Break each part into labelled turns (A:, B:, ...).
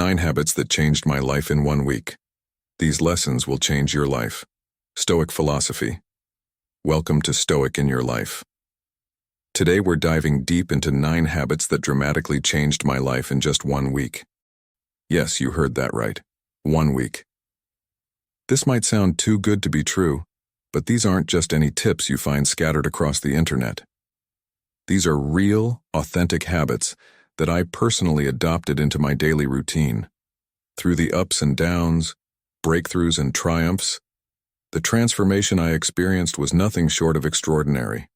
A: 9 habits that changed my life in 1 week. These lessons will change your life. Stoic philosophy. Welcome to Stoic in Your Life. Today we're diving deep into 9 habits that dramatically changed my life in just 1 week. Yes, you heard that right. 1 week. This might sound too good to be true, but these aren't just any tips you find scattered across the internet. These are real, authentic habits that I personally adopted into my daily routine. Through the ups and downs, breakthroughs and triumphs, the transformation I experienced was nothing short of extraordinary.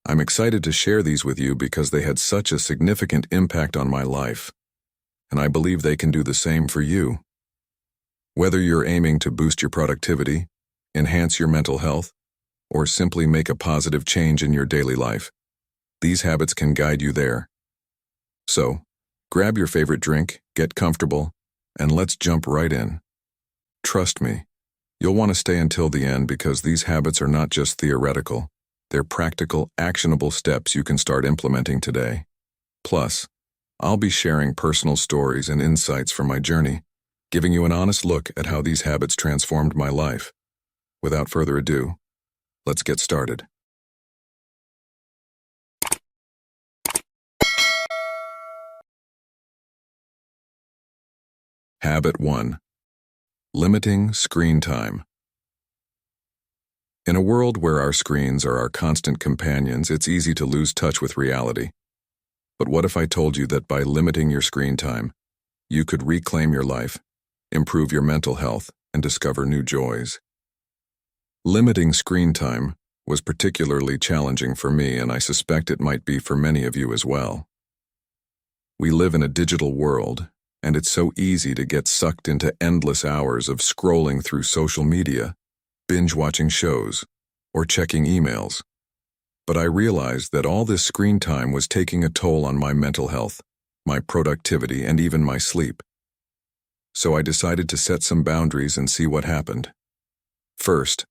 A: I'm excited to share these with you because they had such a significant impact on my life, and I believe they can do the same for you. Whether you're aiming to boost your productivity, enhance your mental health, or simply make a positive change in your daily life, these habits can guide you there. So, grab your favorite drink, get comfortable, and let's jump right in. Trust me, you'll want to stay until the end because these habits are not just theoretical, they're practical, actionable steps you can start implementing today. Plus, I'll be sharing personal stories and insights from my journey, giving you an honest look at how these habits transformed my life. Without further ado, let's get started. Habit 1. Limiting screen time. In a world where our screens are our constant companions, it's easy to lose touch with reality. But what if I told you that by limiting your screen time, you could reclaim your life, improve your mental health, and discover new joys? Limiting screen time was particularly challenging for me, and I suspect it might be for many of you as well. We live in a digital world, and it's so easy to get sucked into endless hours of scrolling through social media, binge-watching shows, or checking emails. But I realized that all this screen time was taking a toll on my mental health, my productivity, and even my sleep. So I decided to set some boundaries and see what happened. First,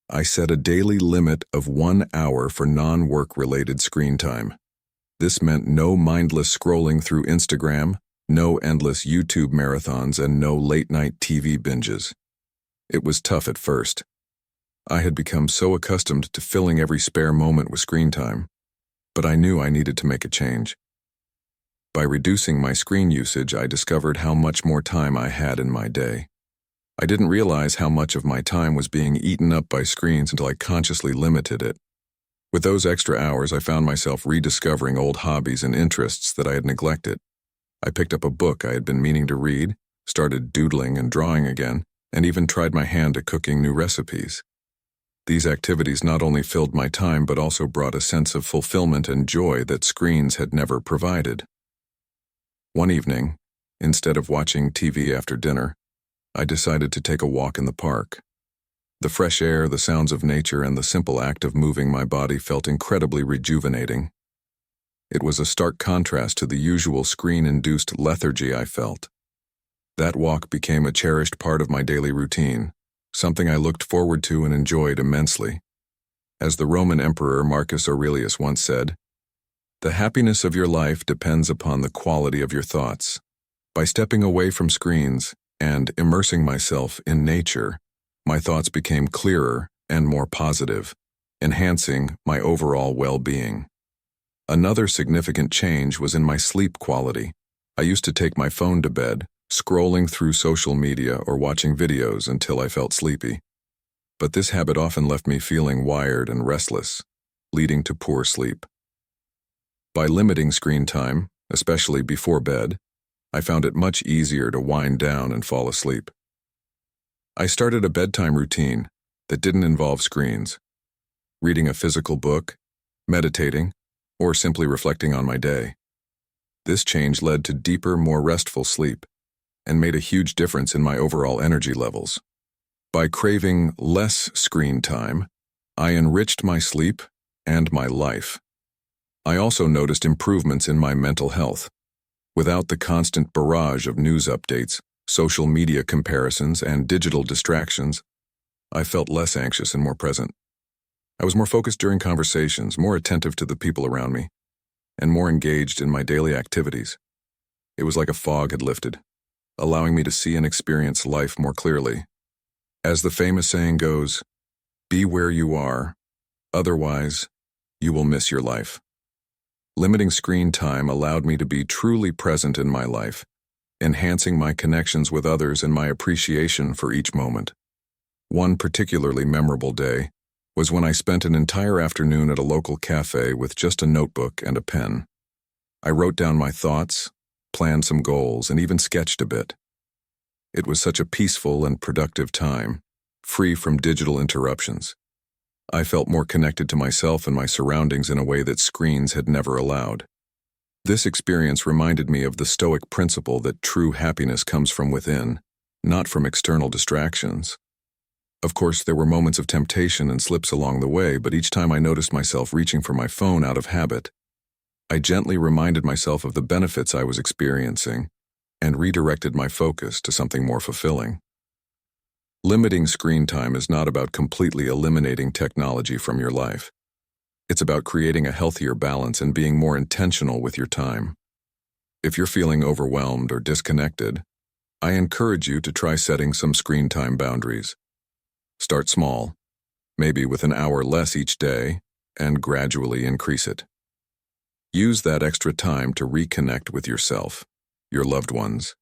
A: I set a daily limit of 1 hour for non-work-related screen time. This meant no mindless scrolling through Instagram, no endless YouTube marathons, and no late-night TV binges. It was tough at first. I had become so accustomed to filling every spare moment with screen time, but I knew I needed to make a change. By reducing my screen usage, I discovered how much more time I had in my day. I didn't realize how much of my time was being eaten up by screens until I consciously limited it. With those extra hours, I found myself rediscovering old hobbies and interests that I had neglected. I picked up a book I had been meaning to read, started doodling and drawing again, and even tried my hand at cooking new recipes. These activities not only filled my time but also brought a sense of fulfillment and joy that screens had never provided. One evening, instead of watching TV after dinner, I decided to take a walk in the park. The fresh air, the sounds of nature, and the simple act of moving my body felt incredibly rejuvenating. It was a stark contrast to the usual screen-induced lethargy I felt. That walk became a cherished part of my daily routine, something I looked forward to and enjoyed immensely. As the Roman Emperor Marcus Aurelius once said, "The happiness of your life depends upon the quality of your thoughts." By stepping away from screens and immersing myself in nature, my thoughts became clearer and more positive, enhancing my overall well-being. Another significant change was in my sleep quality. I used to take my phone to bed, scrolling through social media or watching videos until I felt sleepy. But this habit often left me feeling wired and restless, leading to poor sleep. By limiting screen time, especially before bed, I found it much easier to wind down and fall asleep. I started a bedtime routine that didn't involve screens, reading a physical book, meditating, or simply reflecting on my day. This change led to deeper, more restful sleep, and made a huge difference in my overall energy levels. By craving less screen time, I enriched my sleep and my life. I also noticed improvements in my mental health. Without the constant barrage of news updates, social media comparisons, and digital distractions, I felt less anxious and more present. I was more focused during conversations, more attentive to the people around me, and more engaged in my daily activities. It was like a fog had lifted, allowing me to see and experience life more clearly. As the famous saying goes, be where you are, otherwise, you will miss your life. Limiting screen time allowed me to be truly present in my life, enhancing my connections with others and my appreciation for each moment. One particularly memorable day was when I spent an entire afternoon at a local cafe with just a notebook and a pen. I wrote down my thoughts, planned some goals, and even sketched a bit. It was such a peaceful and productive time, free from digital interruptions. I felt more connected to myself and my surroundings in a way that screens had never allowed. This experience reminded me of the Stoic principle that true happiness comes from within, not from external distractions. Of course, there were moments of temptation and slips along the way, but each time I noticed myself reaching for my phone out of habit, I gently reminded myself of the benefits I was experiencing and redirected my focus to something more fulfilling. Limiting screen time is not about completely eliminating technology from your life. It's about creating a healthier balance and being more intentional with your time. If you're feeling overwhelmed or disconnected, I encourage you to try setting some screen time boundaries. Start small, maybe with an hour less each day, and gradually increase it. Use that extra time to reconnect with yourself, your loved ones,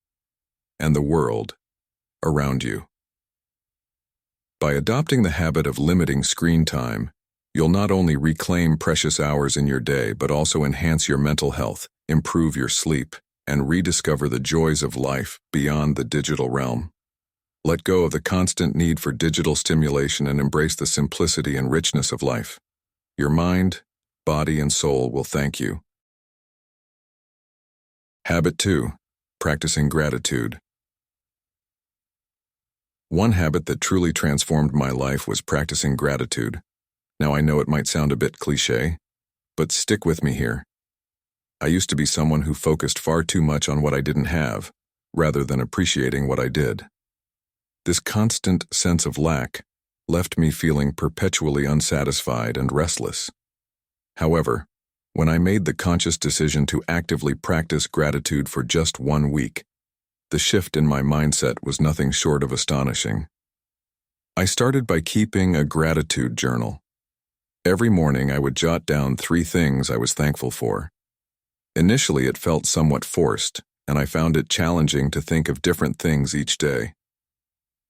A: and the world around you. By adopting the habit of limiting screen time, you'll not only reclaim precious hours in your day, but also enhance your mental health, improve your sleep, and rediscover the joys of life beyond the digital realm. Let go of the constant need for digital stimulation and embrace the simplicity and richness of life. Your mind, body, and soul will thank you. Habit 2. Practicing gratitude. One habit that truly transformed my life was practicing gratitude. Now I know it might sound a bit cliché, but stick with me here. I used to be someone who focused far too much on what I didn't have, rather than appreciating what I did. This constant sense of lack left me feeling perpetually unsatisfied and restless. However, when I made the conscious decision to actively practice gratitude for just 1 week, the shift in my mindset was nothing short of astonishing. I started by keeping a gratitude journal. Every morning I would jot down 3 things I was thankful for. Initially it felt somewhat forced, and I found it challenging to think of different things each day.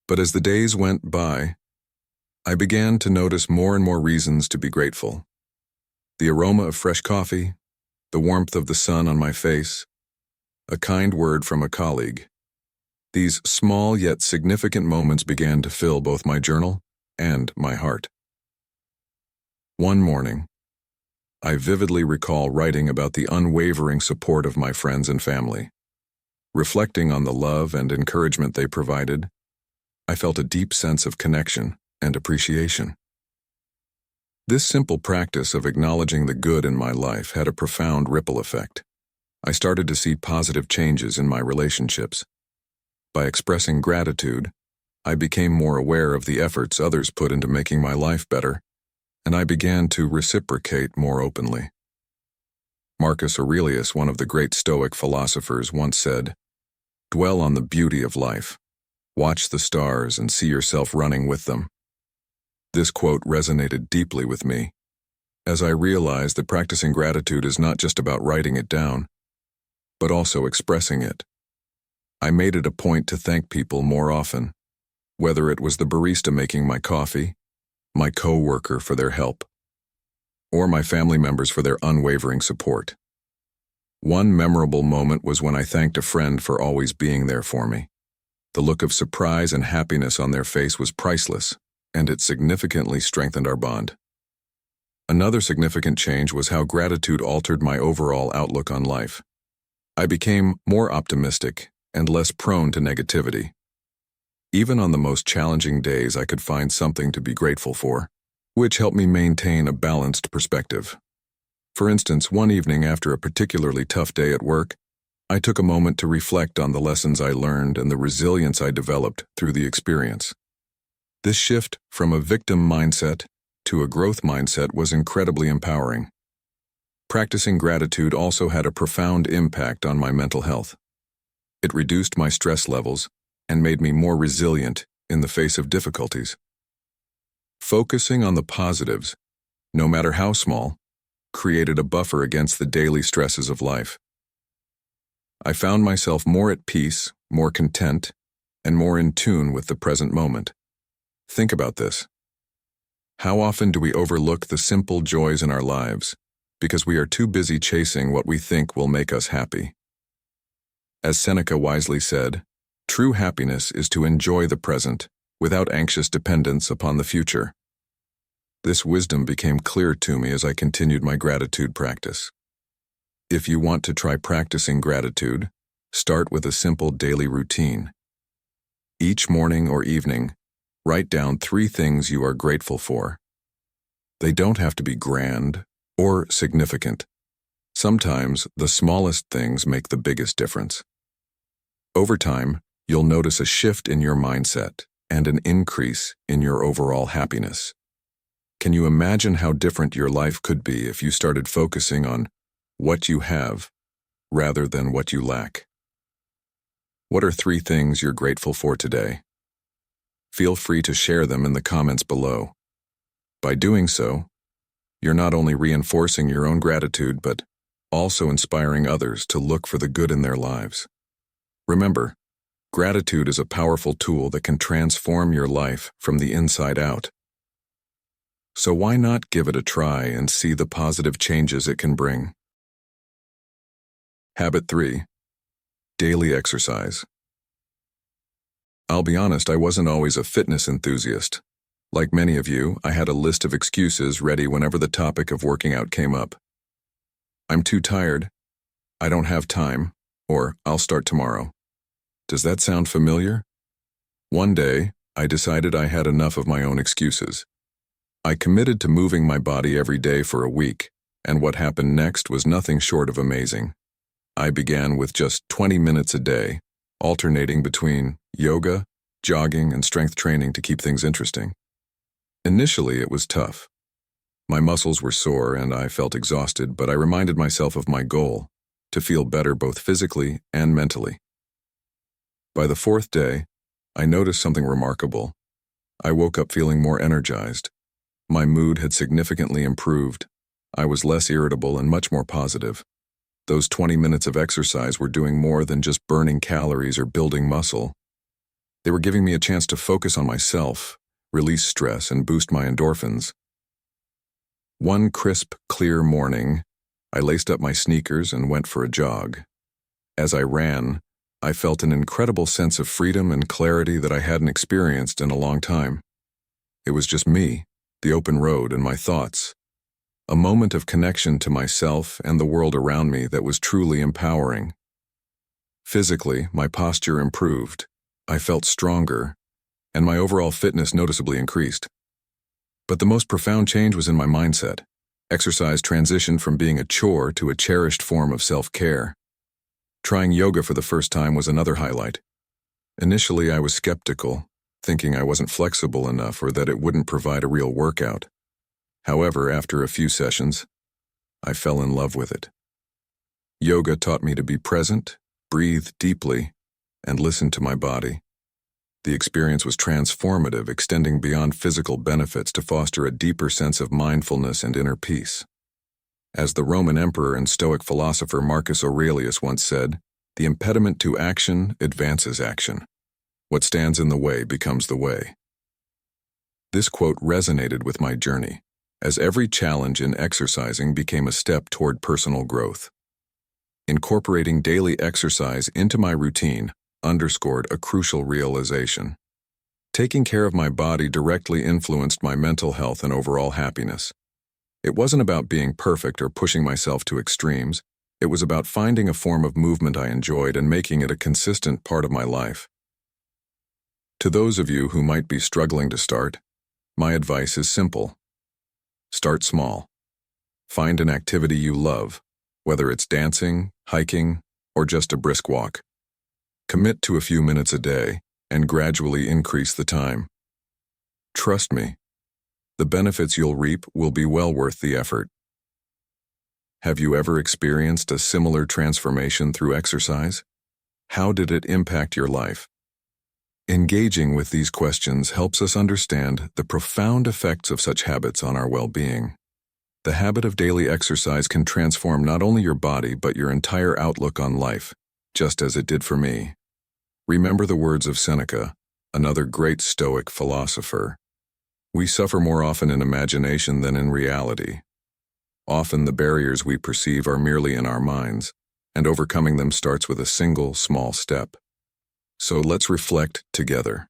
A: But as the days went by, I began to notice more and more reasons to be grateful. The aroma of fresh coffee, the warmth of the sun on my face, a kind word from a colleague. These small yet significant moments began to fill both my journal and my heart. One morning, I vividly recall writing about the unwavering support of my friends and family. Reflecting on the love and encouragement they provided, I felt a deep sense of connection and appreciation. This simple practice of acknowledging the good in my life had a profound ripple effect. I started to see positive changes in my relationships. By expressing gratitude, I became more aware of the efforts others put into making my life better, and I began to reciprocate more openly. Marcus Aurelius, one of the great Stoic philosophers, once said, "Dwell on the beauty of life. Watch the stars and see yourself running with them." This quote resonated deeply with me, as I realized that practicing gratitude is not just about writing it down, but also expressing it. I made it a point to thank people more often, whether it was the barista making my coffee, my co-worker for their help, or my family members for their unwavering support. One memorable moment was when I thanked a friend for always being there for me. The look of surprise and happiness on their face was priceless, and it significantly strengthened our bond. Another significant change was how gratitude altered my overall outlook on life. I became more optimistic and less prone to negativity. Even on the most challenging days, I could find something to be grateful for, which helped me maintain a balanced perspective. For instance, one evening after a particularly tough day at work, I took a moment to reflect on the lessons I learned and the resilience I developed through the experience. This shift from a victim mindset to a growth mindset was incredibly empowering. Practicing gratitude also had a profound impact on my mental health. It reduced my stress levels and made me more resilient in the face of difficulties. Focusing on the positives, no matter how small, created a buffer against the daily stresses of life. I found myself more at peace, more content, and more in tune with the present moment. Think about this. How often do we overlook the simple joys in our lives because we are too busy chasing what we think will make us happy? As Seneca wisely said, true happiness is to enjoy the present without anxious dependence upon the future. This wisdom became clear to me as I continued my gratitude practice. If you want to try practicing gratitude, start with a simple daily routine. Each morning or evening, write down 3 things you are grateful for. They don't have to be grand or significant. Sometimes the smallest things make the biggest difference. Over time, you'll notice a shift in your mindset and an increase in your overall happiness. Can you imagine how different your life could be if you started focusing on what you have rather than what you lack? What are 3 things you're grateful for today? Feel free to share them in the comments below. By doing so, you're not only reinforcing your own gratitude, but also inspiring others to look for the good in their lives. Remember, gratitude is a powerful tool that can transform your life from the inside out. So why not give it a try and see the positive changes it can bring? Habit 3. Daily exercise. I'll be honest, I wasn't always a fitness enthusiast. Like many of you, I had a list of excuses ready whenever the topic of working out came up. I'm too tired, I don't have time, or I'll start tomorrow. Does that sound familiar? One day, I decided I had enough of my own excuses. I committed to moving my body every day for a week, and what happened next was nothing short of amazing. I began with just 20 minutes a day, alternating between yoga, jogging, and strength training to keep things interesting. Initially, it was tough. My muscles were sore and I felt exhausted, but I reminded myself of my goal, to feel better both physically and mentally. By the 4th day, I noticed something remarkable. I woke up feeling more energized. My mood had significantly improved. I was less irritable and much more positive. Those 20 minutes of exercise were doing more than just burning calories or building muscle. They were giving me a chance to focus on myself, release stress, and boost my endorphins. One crisp, clear morning, I laced up my sneakers and went for a jog. As I ran, I felt an incredible sense of freedom and clarity that I hadn't experienced in a long time. It was just me, the open road, and my thoughts. A moment of connection to myself and the world around me that was truly empowering. Physically, my posture improved. I felt stronger, and my overall fitness noticeably increased. But the most profound change was in my mindset. Exercise transitioned from being a chore to a cherished form of self-care. Trying yoga for the first time was another highlight. Initially, I was skeptical, thinking I wasn't flexible enough or that it wouldn't provide a real workout. However, after a few sessions, I fell in love with it. Yoga taught me to be present, breathe deeply, and listen to my body. The experience was transformative, extending beyond physical benefits to foster a deeper sense of mindfulness and inner peace. As the Roman emperor and Stoic philosopher Marcus Aurelius once said, "The impediment to action advances action. What stands in the way becomes the way." This quote resonated with my journey, as every challenge in exercising became a step toward personal growth. Incorporating daily exercise into my routine underscored a crucial realization. Taking care of my body directly influenced my mental health and overall happiness. It wasn't about being perfect or pushing myself to extremes. It was about finding a form of movement I enjoyed and making it a consistent part of my life. To those of you who might be struggling to start, my advice is simple. Start small. Find an activity you love, whether it's dancing, hiking, or just a brisk walk. Commit to a few minutes a day and gradually increase the time. Trust me, the benefits you'll reap will be well worth the effort. Have you ever experienced a similar transformation through exercise? How did it impact your life? Engaging with these questions helps us understand the profound effects of such habits on our well-being. The habit of daily exercise can transform not only your body but your entire outlook on life, just as it did for me. Remember the words of Seneca, another great Stoic philosopher. We suffer more often in imagination than in reality. Often the barriers we perceive are merely in our minds, and overcoming them starts with a single small step. So let's reflect together.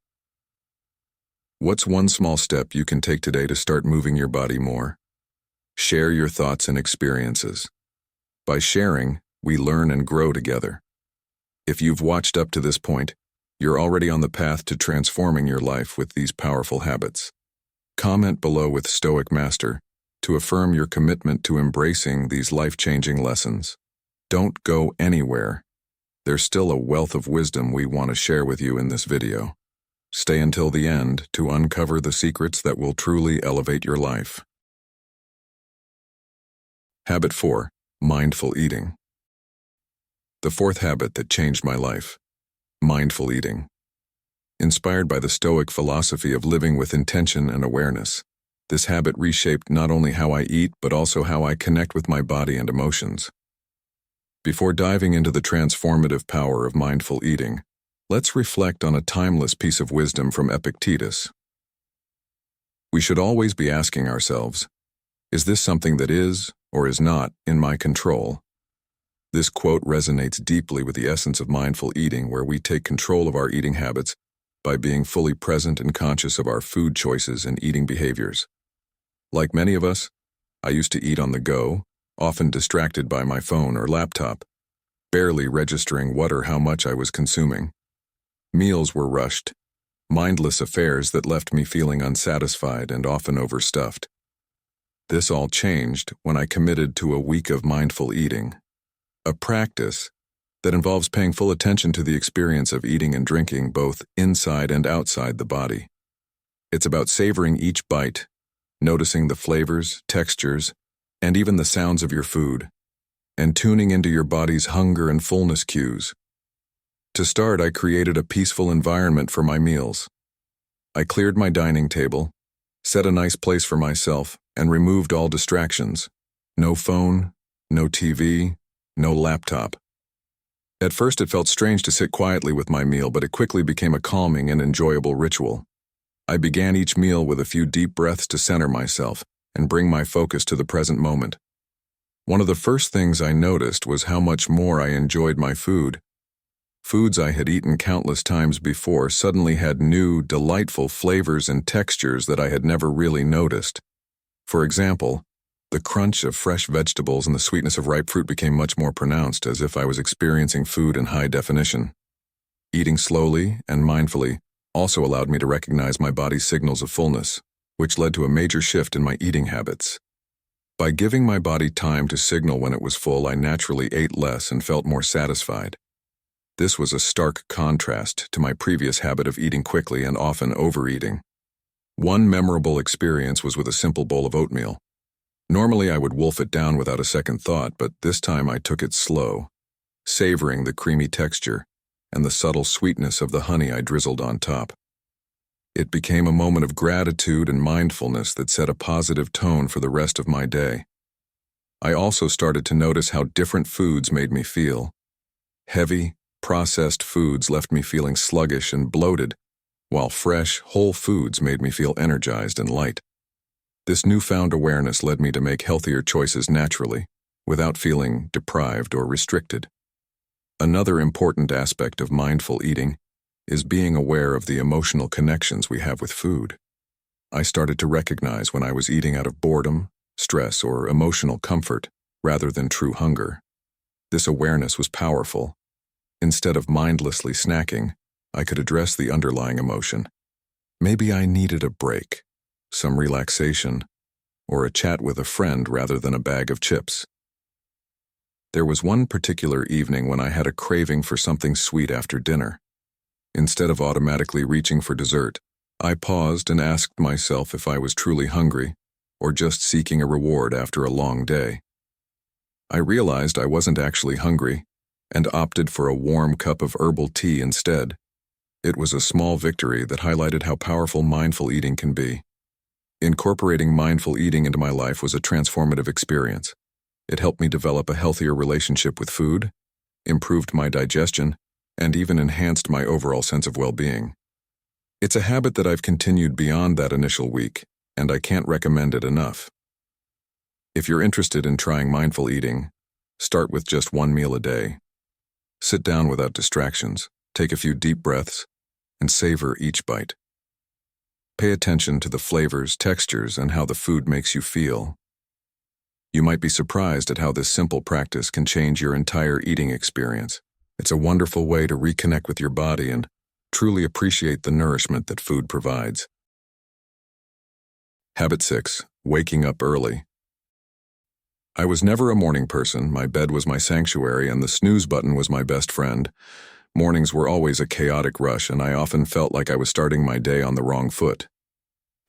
A: What's one small step you can take today to start moving your body more? Share your thoughts and experiences. By sharing, we learn and grow together. If you've watched up to this point, you're already on the path to transforming your life with these powerful habits. Comment below with Stoic Master to affirm your commitment to embracing these life-changing lessons. Don't go anywhere. There's still a wealth of wisdom we want to share with you in this video. Stay until the end to uncover the secrets that will truly elevate your life. Habit 4. Mindful eating. The fourth habit that changed my life. Mindful eating. Inspired by the Stoic philosophy of living with intention and awareness, this habit reshaped not only how I eat but also how I connect with my body and emotions. Before diving into the transformative power of mindful eating, let's reflect on a timeless piece of wisdom from Epictetus. We should always be asking ourselves, is this something that is or is not in my control? This quote resonates deeply with the essence of mindful eating, where we take control of our eating habits by being fully present and conscious of our food choices and eating behaviors. Like many of us, I used to eat on the go, often distracted by my phone or laptop, barely registering what or how much I was consuming. Meals were rushed, mindless affairs that left me feeling unsatisfied and often overstuffed. This all changed when I committed to a week of mindful eating, a practice that involves paying full attention to the experience of eating and drinking both inside and outside the body. It's about savoring each bite, noticing the flavors, textures, and even the sounds of your food, and tuning into your body's hunger and fullness cues. To start, I created a peaceful environment for my meals. I cleared my dining table, set a nice place for myself, and removed all distractions. No phone, no TV, no laptop. At first it felt strange to sit quietly with my meal, but it quickly became a calming and enjoyable ritual. I began each meal with a few deep breaths to center myself and bring my focus to the present moment. One of the first things I noticed was how much more I enjoyed my food. Foods I had eaten countless times before suddenly had new, delightful flavors and textures that I had never really noticed. For example, the crunch of fresh vegetables and the sweetness of ripe fruit became much more pronounced, as if I was experiencing food in high definition. Eating slowly and mindfully also allowed me to recognize my body's signals of fullness, which led to a major shift in my eating habits. By giving my body time to signal when it was full, I naturally ate less and felt more satisfied. This was a stark contrast to my previous habit of eating quickly and often overeating. One memorable experience was with a simple bowl of oatmeal. Normally I would wolf it down without a second thought, but this time I took it slow, savoring the creamy texture and the subtle sweetness of the honey I drizzled on top. It became a moment of gratitude and mindfulness that set a positive tone for the rest of my day. I also started to notice how different foods made me feel. Heavy, processed foods left me feeling sluggish and bloated, while fresh, whole foods made me feel energized and light. This newfound awareness led me to make healthier choices naturally, without feeling deprived or restricted. Another important aspect of mindful eating is being aware of the emotional connections we have with food. I started to recognize when I was eating out of boredom, stress, or emotional comfort, rather than true hunger. This awareness was powerful. Instead of mindlessly snacking, I could address the underlying emotion. Maybe I needed a break, some relaxation, or a chat with a friend rather than a bag of chips. There was one particular evening when I had a craving for something sweet after dinner. Instead of automatically reaching for dessert, I paused and asked myself if I was truly hungry or just seeking a reward after a long day. I realized I wasn't actually hungry, and opted for a warm cup of herbal tea instead. It was a small victory that highlighted how powerful mindful eating can be. Incorporating mindful eating into my life was a transformative experience. It helped me develop a healthier relationship with food, improved my digestion, and even enhanced my overall sense of well-being. It's a habit that I've continued beyond that initial week, and I can't recommend it enough. If you're interested in trying mindful eating, start with just one meal a day. Sit down without distractions, take a few deep breaths, and savor each bite. Pay attention to the flavors, textures, and how the food makes you feel. You might be surprised at how this simple practice can change your entire eating experience. It's a wonderful way to reconnect with your body and truly appreciate the nourishment that food provides. Habit 6. Waking up early. I was never a morning person. My bed was my sanctuary, and the snooze button was my best friend. Mornings were always a chaotic rush, and I often felt like I was starting my day on the wrong foot.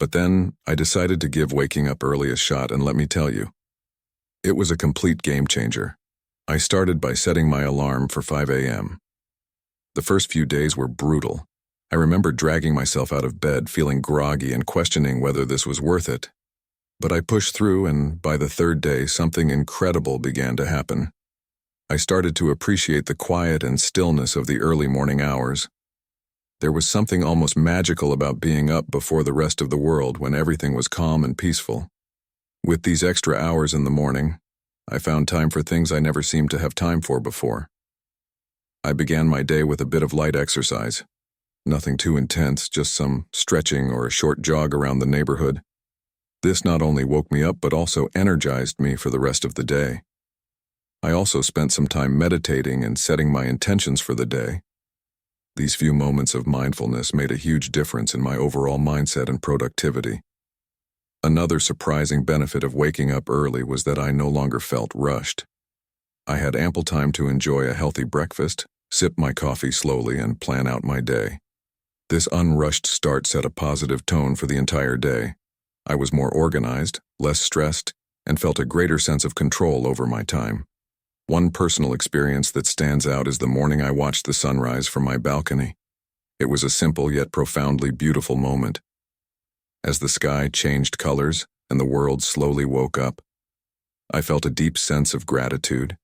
A: But then, I decided to give waking up early a shot, and let me tell you, it was a complete game changer. I started by setting my alarm for 5 a.m. The first few days were brutal. I remember dragging myself out of bed, feeling groggy and questioning whether this was worth it. But I pushed through, and by the third day, something incredible began to happen. I started to appreciate the quiet and stillness of the early morning hours. There was something almost magical about being up before the rest of the world when everything was calm and peaceful. With these extra hours in the morning, I found time for things I never seemed to have time for before. I began my day with a bit of light exercise. Nothing too intense, just some stretching or a short jog around the neighborhood. This not only woke me up but also energized me for the rest of the day. I also spent some time meditating and setting my intentions for the day. These few moments of mindfulness made a huge difference in my overall mindset and productivity. Another surprising benefit of waking up early was that I no longer felt rushed. I had ample time to enjoy a healthy breakfast, sip my coffee slowly, and plan out my day. This unrushed start set a positive tone for the entire day. I was more organized, less stressed, and felt a greater sense of control over my time. One personal experience that stands out is the morning I watched the sunrise from my balcony. It was a simple yet profoundly beautiful moment. As the sky changed colors and the world slowly woke up, I felt a deep sense of gratitude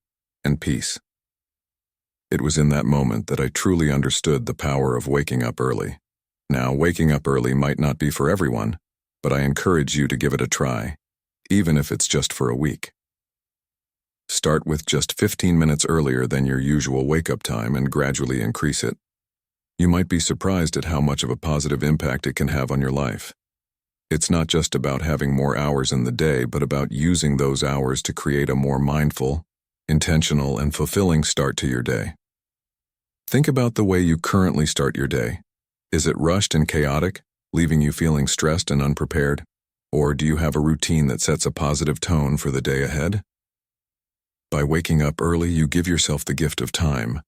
A: and peace. It was in that moment that I truly understood the power of waking up early. Now, waking up early might not be for everyone, but I encourage you to give it a try, even if it's just for a week. Start with just 15 minutes earlier than your usual wake-up time and gradually increase it. You might be surprised at how much of a positive impact it can have on your life. It's not just about having more hours in the day, but about using those hours to create a more mindful, intentional, and fulfilling start to your day. Think about the way you currently start your day. Is it rushed and chaotic, leaving you feeling stressed and unprepared? Or do you have a routine that sets a positive tone for the day ahead? By waking up early, you give yourself the gift of time.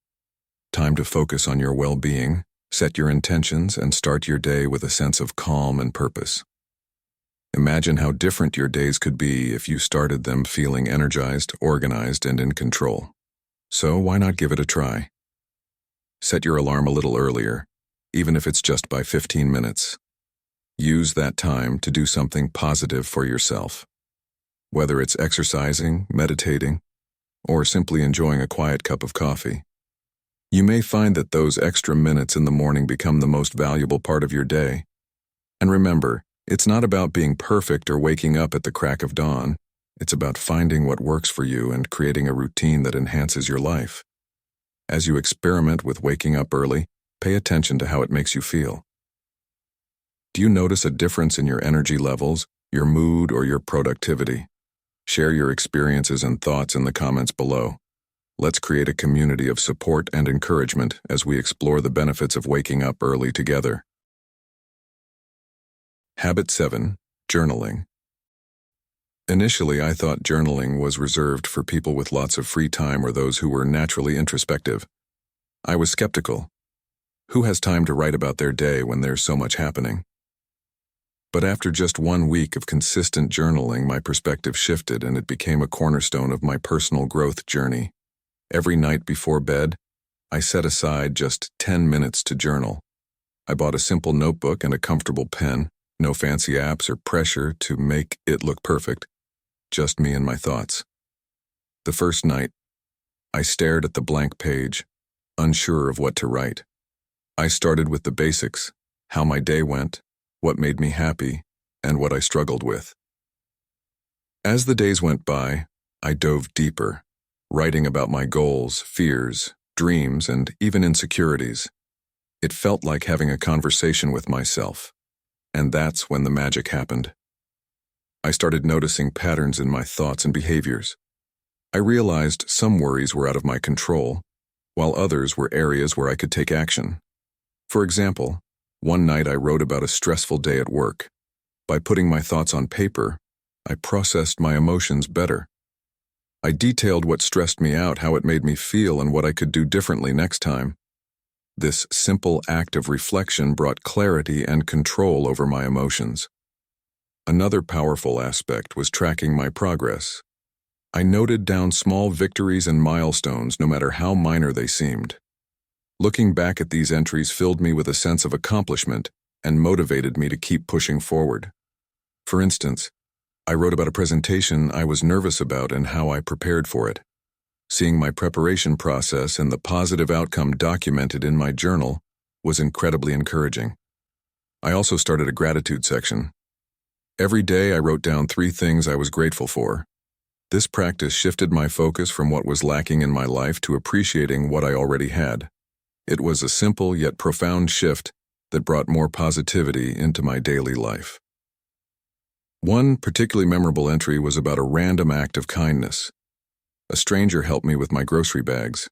A: Time to focus on your well-being, set your intentions, and start your day with a sense of calm and purpose. Imagine how different your days could be if you started them feeling energized, organized, and in control. So why not give it a try? Set your alarm a little earlier, even if it's just by 15 minutes. Use that time to do something positive for yourself. Whether it's exercising, meditating, or simply enjoying a quiet cup of coffee. You may find that those extra minutes in the morning become the most valuable part of your day. And remember, it's not about being perfect or waking up at the crack of dawn. It's about finding what works for you and creating a routine that enhances your life. As you experiment with waking up early, pay attention to how it makes you feel. Do you notice a difference in your energy levels, your mood, or your productivity? Share your experiences and thoughts in the comments below. Let's create a community of support and encouragement as we explore the benefits of waking up early together. Habit 7. Journaling. Initially, I thought journaling was reserved for people with lots of free time or those who were naturally introspective. I was skeptical. Who has time to write about their day when there's so much happening? But after just 1 week of consistent journaling, my perspective shifted and it became a cornerstone of my personal growth journey. Every night before bed, I set aside just 10 minutes to journal. I bought a simple notebook and a comfortable pen, no fancy apps or pressure to make it look perfect, just me and my thoughts. The first night, I stared at the blank page, unsure of what to write. I started with the basics, how my day went, what made me happy, and what I struggled with. As the days went by, I dove deeper, writing about my goals, fears, dreams, and even insecurities. It felt like having a conversation with myself, and that's when the magic happened. I started noticing patterns in my thoughts and behaviors. I realized some worries were out of my control, while others were areas where I could take action. For example, one night I wrote about a stressful day at work. By putting my thoughts on paper, I processed my emotions better. I detailed what stressed me out, how it made me feel, and what I could do differently next time. This simple act of reflection brought clarity and control over my emotions. Another powerful aspect was tracking my progress. I noted down small victories and milestones, no matter how minor they seemed. Looking back at these entries filled me with a sense of accomplishment and motivated me to keep pushing forward. For instance, I wrote about a presentation I was nervous about and how I prepared for it. Seeing my preparation process and the positive outcome documented in my journal was incredibly encouraging. I also started a gratitude section. Every day I wrote down 3 things I was grateful for. This practice shifted my focus from what was lacking in my life to appreciating what I already had. It was a simple yet profound shift that brought more positivity into my daily life. One particularly memorable entry was about a random act of kindness. A stranger helped me with my grocery bags.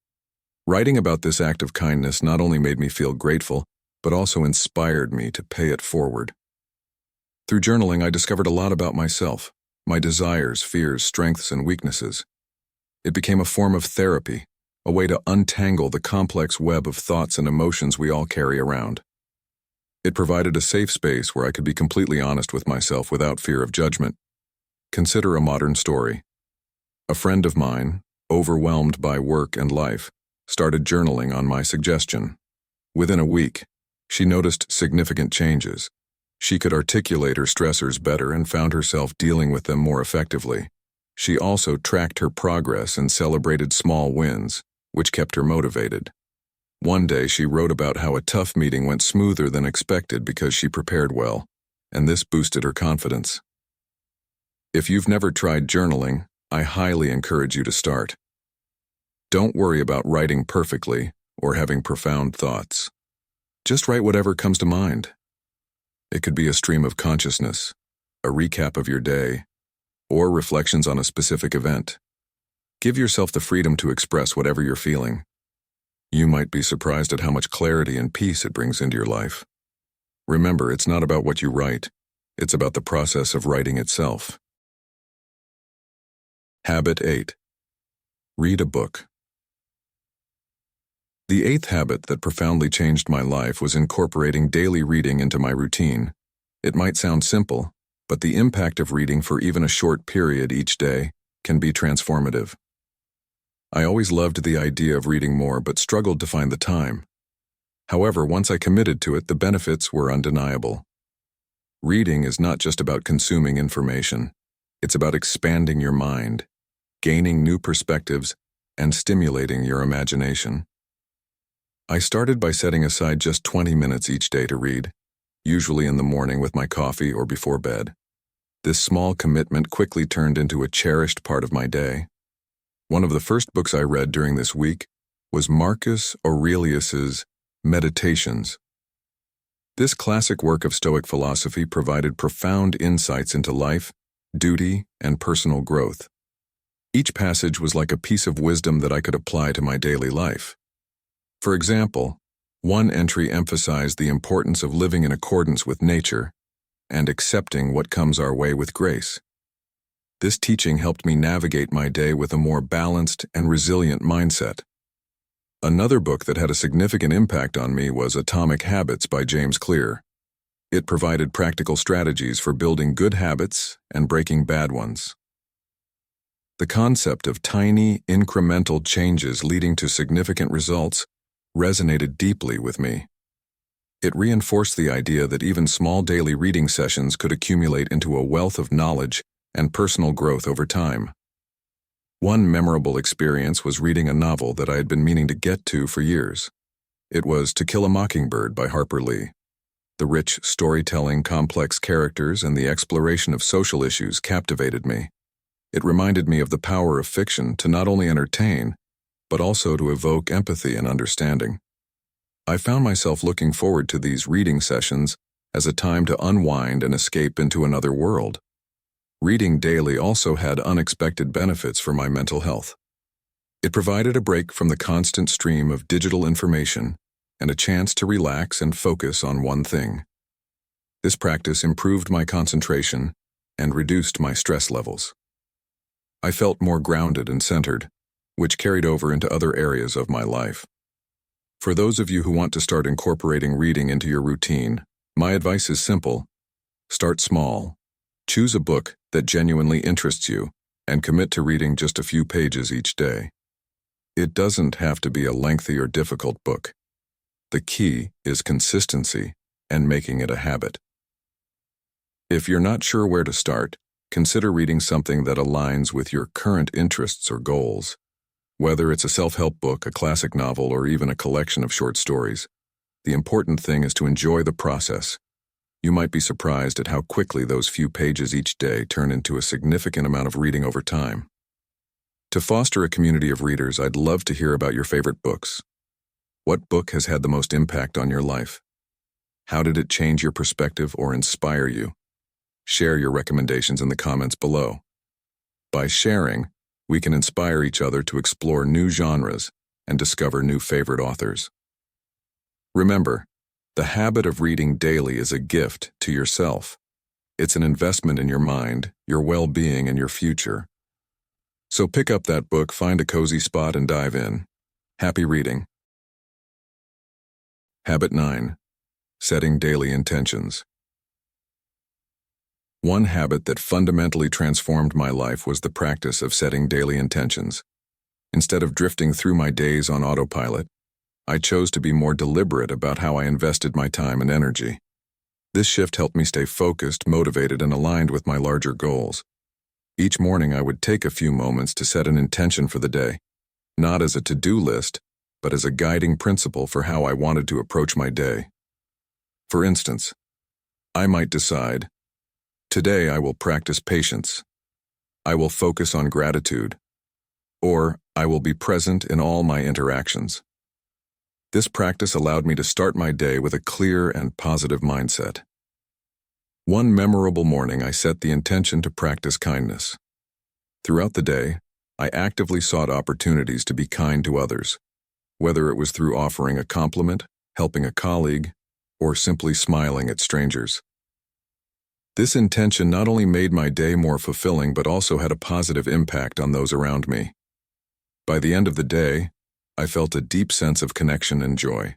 A: Writing about this act of kindness not only made me feel grateful, but also inspired me to pay it forward. Through journaling, I discovered a lot about myself, my desires, fears, strengths, and weaknesses. It became a form of therapy, a way to untangle the complex web of thoughts and emotions we all carry around. It provided a safe space where I could be completely honest with myself without fear of judgment. Consider a modern story. A friend of mine, overwhelmed by work and life, started journaling on my suggestion. Within a week, she noticed significant changes. She could articulate her stressors better and found herself dealing with them more effectively. She also tracked her progress and celebrated small wins, which kept her motivated. One day she wrote about how a tough meeting went smoother than expected because she prepared well, and this boosted her confidence. If you've never tried journaling, I highly encourage you to start. Don't worry about writing perfectly or having profound thoughts. Just write whatever comes to mind. It could be a stream of consciousness, a recap of your day, or reflections on a specific event. Give yourself the freedom to express whatever you're feeling. You might be surprised at how much clarity and peace it brings into your life. Remember, it's not about what you write. It's about the process of writing itself. Habit 8. Read a book. The 8th habit that profoundly changed my life was incorporating daily reading into my routine. It might sound simple, but the impact of reading for even a short period each day can be transformative. I always loved the idea of reading more but struggled to find the time. However, once I committed to it, the benefits were undeniable. Reading is not just about consuming information. It's about expanding your mind, gaining new perspectives, and stimulating your imagination. I started by setting aside just 20 minutes each day to read, usually in the morning with my coffee or before bed. This small commitment quickly turned into a cherished part of my day. One of the first books I read during this week was Marcus Aurelius's Meditations. This classic work of Stoic philosophy provided profound insights into life, duty, and personal growth. Each passage was like a piece of wisdom that I could apply to my daily life. For example, one entry emphasized the importance of living in accordance with nature and accepting what comes our way with grace. This teaching helped me navigate my day with a more balanced and resilient mindset. Another book that had a significant impact on me was Atomic Habits by James Clear. It provided practical strategies for building good habits and breaking bad ones. The concept of tiny, incremental changes leading to significant results resonated deeply with me. It reinforced the idea that even small daily reading sessions could accumulate into a wealth of knowledge and personal growth over time. One memorable experience was reading a novel that I had been meaning to get to for years. It was To Kill a Mockingbird by Harper Lee. The rich storytelling, complex characters, and the exploration of social issues captivated me. It reminded me of the power of fiction to not only entertain, but also to evoke empathy and understanding. I found myself looking forward to these reading sessions as a time to unwind and escape into another world. Reading daily also had unexpected benefits for my mental health. It provided a break from the constant stream of digital information and a chance to relax and focus on one thing. This practice improved my concentration and reduced my stress levels. I felt more grounded and centered, which carried over into other areas of my life. For those of you who want to start incorporating reading into your routine, my advice is simple. Start small. Choose a book that genuinely interests you and commit to reading just a few pages each day. It doesn't have to be a lengthy or difficult book. The key is consistency and making it a habit. If you're not sure where to start, consider reading something that aligns with your current interests or goals. Whether it's a self-help book, a classic novel, or even a collection of short stories, the important thing is to enjoy the process. You might be surprised at how quickly those few pages each day turn into a significant amount of reading over time. To foster a community of readers, I'd love to hear about your favorite books. What book has had the most impact on your life? How did it change your perspective or inspire you? Share your recommendations in the comments below. By sharing, we can inspire each other to explore new genres and discover new favorite authors. Remember, the habit of reading daily is a gift to yourself. It's an investment in your mind, your well-being, and your future. So pick up that book, find a cozy spot, and dive in. Happy reading. Habit 9. Setting daily intentions. One habit that fundamentally transformed my life was the practice of setting daily intentions. Instead of drifting through my days on autopilot, I chose to be more deliberate about how I invested my time and energy. This shift helped me stay focused, motivated, and aligned with my larger goals. Each morning I would take a few moments to set an intention for the day, not as a to-do list, but as a guiding principle for how I wanted to approach my day. For instance, I might decide, today I will practice patience. I will focus on gratitude. Or I will be present in all my interactions. This practice allowed me to start my day with a clear and positive mindset. One memorable morning, I set the intention to practice kindness. Throughout the day, I actively sought opportunities to be kind to others, whether it was through offering a compliment, helping a colleague, or simply smiling at strangers. This intention not only made my day more fulfilling but also had a positive impact on those around me. By the end of the day, I felt a deep sense of connection and joy.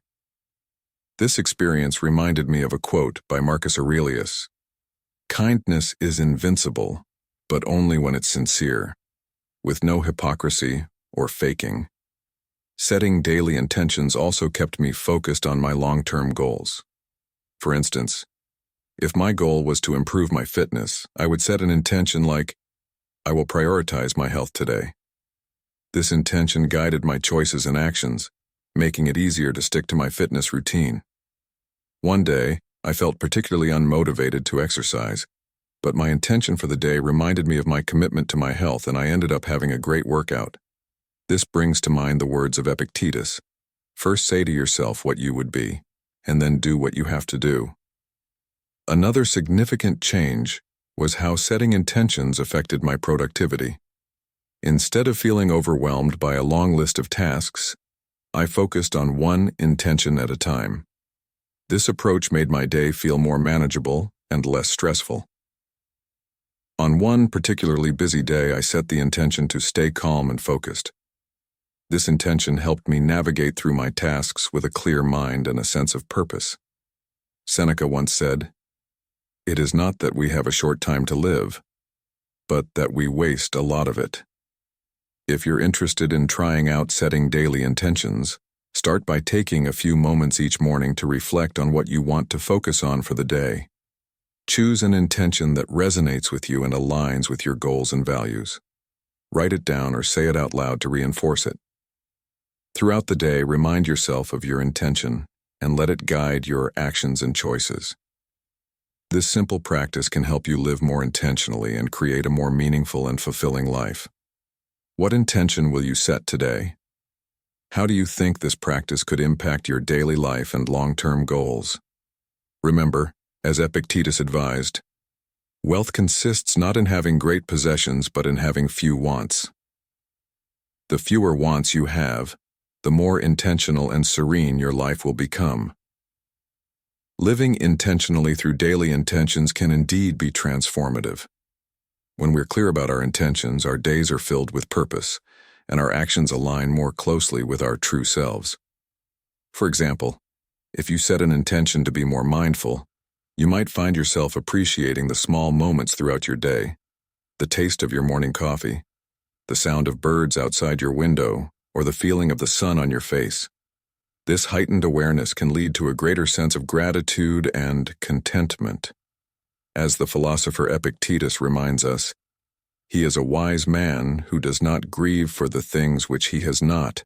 A: This experience reminded me of a quote by Marcus Aurelius: "Kindness is invincible, but only when it's sincere, with no hypocrisy or faking." Setting daily intentions also kept me focused on my long-term goals. For instance, if my goal was to improve my fitness, I would set an intention like, I will prioritize my health today. This intention guided my choices and actions, making it easier to stick to my fitness routine. One day, I felt particularly unmotivated to exercise, but my intention for the day reminded me of my commitment to my health, and I ended up having a great workout. This brings to mind the words of Epictetus: "First say to yourself what you would be, and then do what you have to do." Another significant change was how setting intentions affected my productivity. Instead of feeling overwhelmed by a long list of tasks, I focused on one intention at a time. This approach made my day feel more manageable and less stressful. On one particularly busy day, I set the intention to stay calm and focused. This intention helped me navigate through my tasks with a clear mind and a sense of purpose. Seneca once said, "It is not that we have a short time to live, but that we waste a lot of it." If you're interested in trying out setting daily intentions, start by taking a few moments each morning to reflect on what you want to focus on for the day. Choose an intention that resonates with you and aligns with your goals and values. Write it down or say it out loud to reinforce it. Throughout the day, remind yourself of your intention and let it guide your actions and choices. This simple practice can help you live more intentionally and create a more meaningful and fulfilling life. What intention will you set today? How do you think this practice could impact your daily life and long-term goals? Remember, as Epictetus advised, wealth consists not in having great possessions but in having few wants. The fewer wants you have, the more intentional and serene your life will become. Living intentionally through daily intentions can indeed be transformative. When we're clear about our intentions, our days are filled with purpose, and our actions align more closely with our true selves. For example, if you set an intention to be more mindful, you might find yourself appreciating the small moments throughout your day, the taste of your morning coffee, the sound of birds outside your window, or the feeling of the sun on your face. This heightened awareness can lead to a greater sense of gratitude and contentment. As the philosopher Epictetus reminds us, he is a wise man who does not grieve for the things which he has not,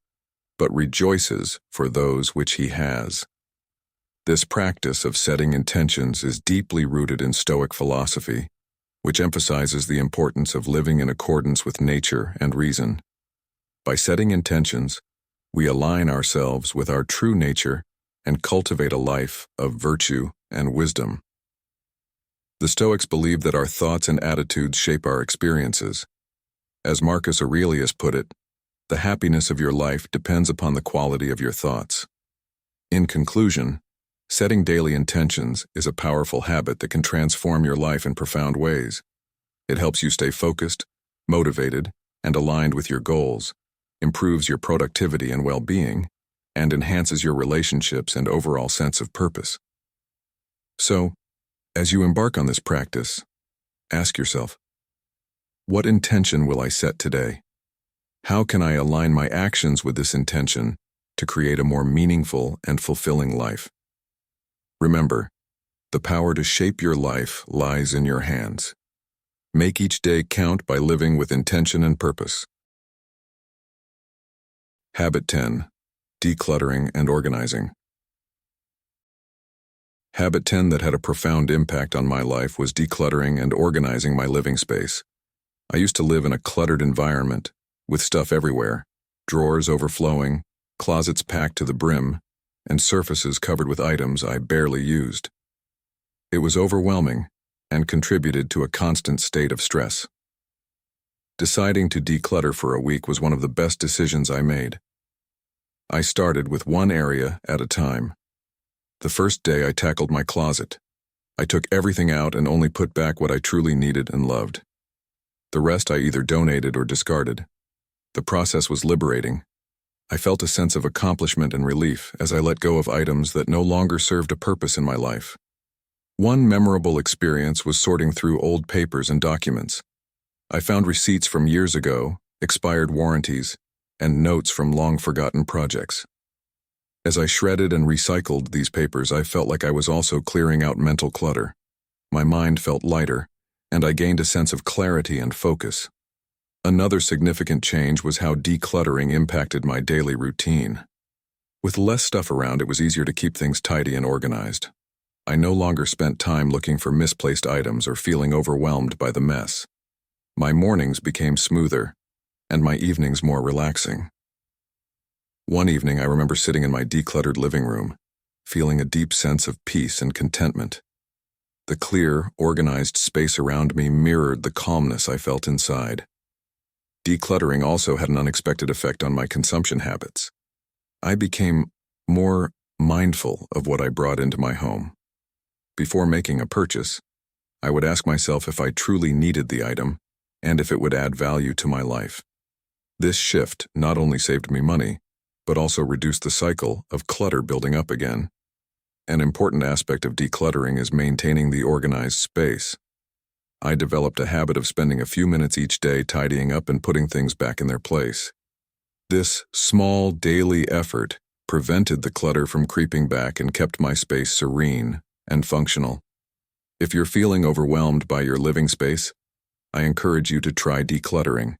A: but rejoices for those which he has. This practice of setting intentions is deeply rooted in Stoic philosophy, which emphasizes the importance of living in accordance with nature and reason. By setting intentions, we align ourselves with our true nature and cultivate a life of virtue and wisdom. The Stoics believe that our thoughts and attitudes shape our experiences. As Marcus Aurelius put it, the happiness of your life depends upon the quality of your thoughts. In conclusion, setting daily intentions is a powerful habit that can transform your life in profound ways. It helps you stay focused, motivated, and aligned with your goals, improves your productivity and well-being, and enhances your relationships and overall sense of purpose. So, as you embark on this practice, ask yourself, what intention will I set today? How can I align my actions with this intention to create a more meaningful and fulfilling life? Remember, the power to shape your life lies in your hands. Make each day count by living with intention and purpose. Habit 10. Decluttering and organizing. Habit 10 that had a profound impact on my life was decluttering and organizing my living space. I used to live in a cluttered environment, with stuff everywhere, drawers overflowing, closets packed to the brim, and surfaces covered with items I barely used. It was overwhelming and contributed to a constant state of stress. Deciding to declutter for a week was one of the best decisions I made. I started with one area at a time. The first day I tackled my closet. I took everything out and only put back what I truly needed and loved. The rest I either donated or discarded. The process was liberating. I felt a sense of accomplishment and relief as I let go of items that no longer served a purpose in my life. One memorable experience was sorting through old papers and documents. I found receipts from years ago, expired warranties, and notes from long-forgotten projects. As I shredded and recycled these papers, I felt like I was also clearing out mental clutter. My mind felt lighter, and I gained a sense of clarity and focus. Another significant change was how decluttering impacted my daily routine. With less stuff around, it was easier to keep things tidy and organized. I no longer spent time looking for misplaced items or feeling overwhelmed by the mess. My mornings became smoother, and my evenings more relaxing. One evening, I remember sitting in my decluttered living room, feeling a deep sense of peace and contentment. The clear, organized space around me mirrored the calmness I felt inside. Decluttering also had an unexpected effect on my consumption habits. I became more mindful of what I brought into my home. Before making a purchase, I would ask myself if I truly needed the item and if it would add value to my life. This shift not only saved me money, but also reduced the cycle of clutter building up again. An important aspect of decluttering is maintaining the organized space. I developed a habit of spending a few minutes each day tidying up and putting things back in their place. This small daily effort prevented the clutter from creeping back and kept my space serene and functional. If you're feeling overwhelmed by your living space, I encourage you to try decluttering.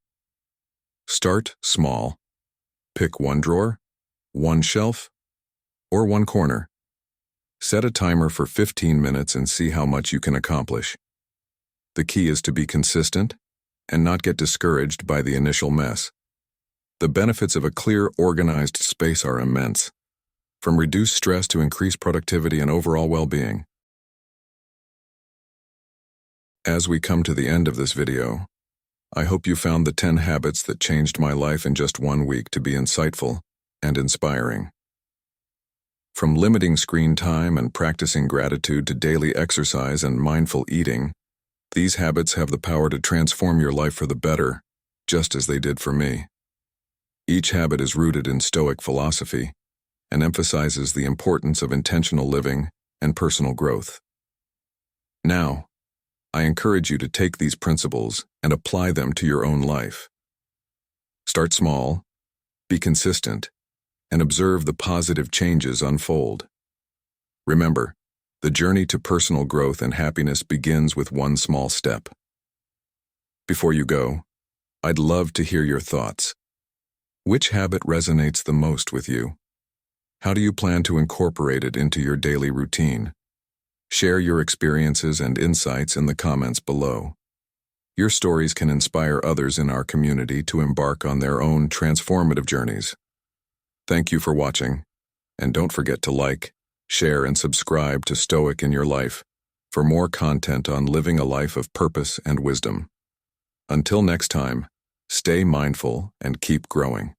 A: Start small. Pick one drawer, one shelf, or one corner. Set a timer for 15 minutes and see how much you can accomplish. The key is to be consistent and not get discouraged by the initial mess. The benefits of a clear, organized space are immense, from reduced stress to increased productivity and overall well-being. As we come to the end of this video, I hope you found the 10 habits that changed my life in just 1 week to be insightful and inspiring. From limiting screen time and practicing gratitude to daily exercise and mindful eating, these habits have the power to transform your life for the better, just as they did for me. Each habit is rooted in Stoic philosophy and emphasizes the importance of intentional living and personal growth. Now, I encourage you to take these principles and apply them to your own life. Start small, be consistent, and observe the positive changes unfold. Remember, the journey to personal growth and happiness begins with one small step. Before you go, I'd love to hear your thoughts. Which habit resonates the most with you? How do you plan to incorporate it into your daily routine? Share your experiences and insights in the comments below. Your stories can inspire others in our community to embark on their own transformative journeys. Thank you for watching, and don't forget to like, share, and subscribe to Stoic in Your Life for more content on living a life of purpose and wisdom. Until next time, stay mindful and keep growing.